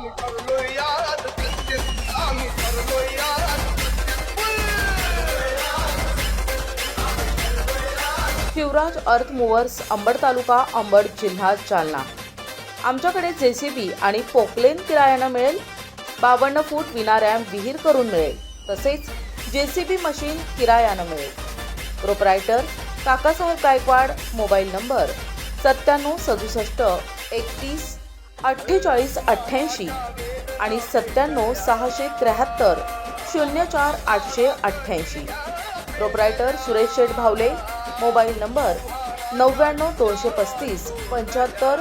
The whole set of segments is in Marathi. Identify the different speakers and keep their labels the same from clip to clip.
Speaker 1: आम्ही ठरलोय यार सत्य आम्ही ठरलोय यार
Speaker 2: शिवराज अर्थ मूव्हर्स अंबड तालुका अंबड जिल्हा जालना। आमच्याकडे जेसीबी आणि पोकलेन किरायानं मिळेल। 52 फूट विना रॅम्प विहीर करून मिळेल। तसेच जेसीबी मशीन किरायानं मिळेल। Proprietor Kakasaheb Gaikwad. Mobile number 9767 31 48 88 आणि 97 673 04 888। Proprietor Suresh Sheth Bhavle. Mobile number 99 235 75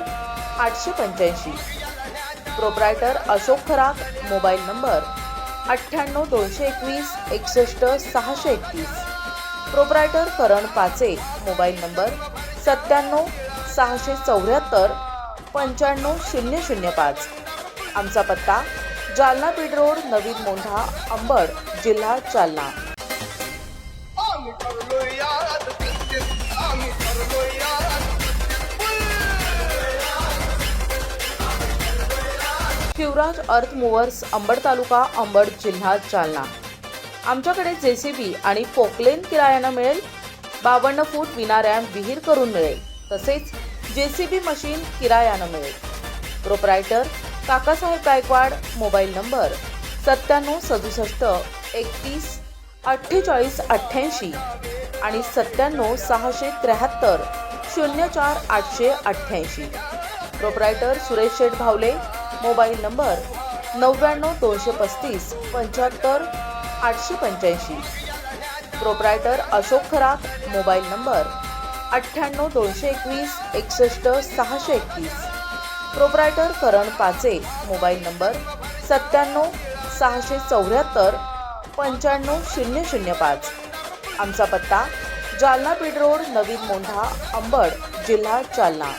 Speaker 2: 885। Proprietor Ashok Kharat. Mobile number 98 221 61 631। Proprietor Karan Pache. Mobile number 97 674 95 005। आमचा पत्ता जालना बीड रोड नवीन मोंढा अंबड जिल्हा जालना।
Speaker 1: आम्ही ठरलोय यार सत्य आम्ही ठरलोय यार
Speaker 2: शिवराज अर्थ मूव्हर्स अंबड तालुका अंबड जिल्हा जालना। आमच्याकडे जेसीबी आणि पोकलेन किरायानं मिळेल। 52 फूट विना रॅम्प विहीर करून मिळेल। तसेच जेसीबी मशीन किरायानं मिळेल। Proprietor Kakasaheb Gaikwad. Mobile number 97 67 31 48 88 आणि 97 673 04 888। Proprietor Suresh Sheth Bhavle. Mobile number 99 235 75 885। Proprietor Ashok Kharat. Mobile number 98 221 61 631। Proprietor Karan Pache. Mobile number 97 674 95 005। आमचा पत्ता जालना बीड रोड नवीन मोंढा अंबड जिल्हा जालना।